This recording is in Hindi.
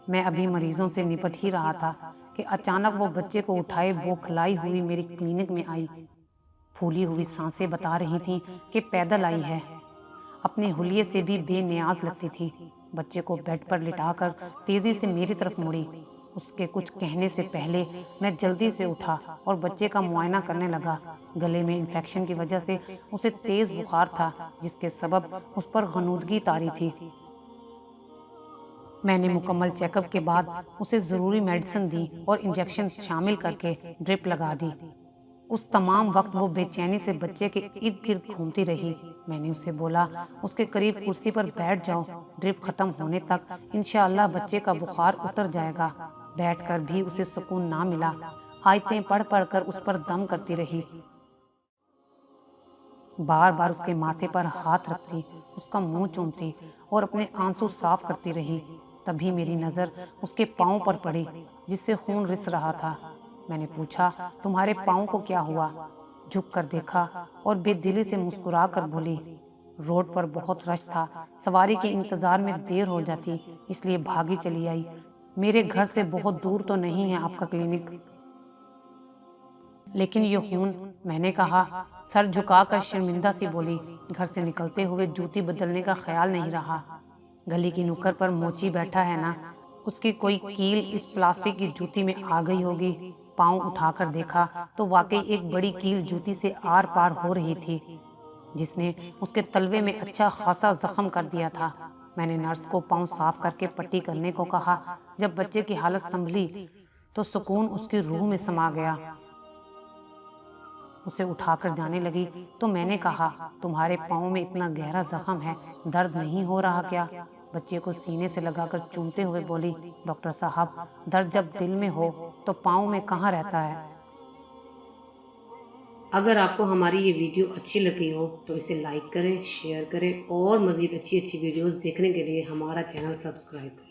मैं अभी मरीजों से निपट ही रहा था कि अचानक वो बच्चे को उठाए बौखलाई हुई मेरी क्लिनिक में आई। फूली हुई सांसें बता रही थीं कि पैदल आई है। अपने हुलिये से भी बेनियाज लगती थी। बच्चे को बेड पर लिटाकर तेजी से मेरी तरफ मुड़ी। उसके कुछ कहने से पहले मैं जल्दी से उठा और बच्चे का मुआयना करने लगा। गले में इन्फेक्शन की वजह से उसे तेज बुखार था, जिसके सबब उस पर गनूदगी तारी थी। मैंने मुकम्मल चेकअप के बाद उसे ज़रूरी मेडिसिन दी और इंजेक्शन शामिल करके ड्रिप लगा दी। उस तमाम वक्त वो बेचैनी से बच्चे के इर्द गिर्द घूमती रही। मैंने उससे बोला, उसके करीब कुर्सी पर बैठ जाओ, ड्रिप खत्म होने तक इंशाअल्लाह बच्चे का बुखार उतर जाएगा। बैठकर भी उसे सुकून ना मिला। आयतें पढ़ पढ़ कर उस पर दम करती रही। बार बार उसके माथे पर हाथ रखती, उसका मुंह चूमती और अपने आंसू साफ करती रही। तभी मेरी नज़र उसके पाँव पर पड़ी, जिससे खून रिस रहा था। मैंने पूछा, तुम्हारे पाँव को क्या हुआ? झुक कर देखा और बेदिली से मुस्कुरा कर बोली, रोड पर बहुत रश था, सवारी के इंतजार में देर हो जाती, इसलिए भागी चली आई। मेरे घर से बहुत दूर तो नहीं है आपका क्लिनिक। लेकिन ये खून, मैंने कहा। सर झुकाकर शर्मिंदा सी बोली, घर से निकलते हुए जूती बदलने का ख्याल नहीं रहा। गली की नुक्कड़ पर मोची बैठा है ना, उसकी कोई कील इस प्लास्टिक की जूती में आ गई होगी। पाँव उठाकर देखा तो वाकई एक बड़ी कील जूती से आर पार हो रही थी, जिसने उसके तलवे में अच्छा खासा जख्म कर दिया था। मैंने नर्स को पाँव साफ करके पट्टी करने को कहा। जब बच्चे की हालत संभली तो सुकून उसकी रूह में समा गया। उसे उठाकर जाने लगी तो मैंने कहा, तुम्हारे पाँव में इतना गहरा जख्म है, दर्द नहीं हो रहा क्या? बच्चे को सीने से लगाकर चूमते हुए बोली, डॉक्टर साहब, दर्द जब दिल में हो तो पाँव में कहाँ रहता है। अगर आपको हमारी ये वीडियो अच्छी लगी हो तो इसे लाइक करें, शेयर करें और मज़ीद अच्छी अच्छी वीडियोस देखने के लिए हमारा चैनल सब्सक्राइब करें।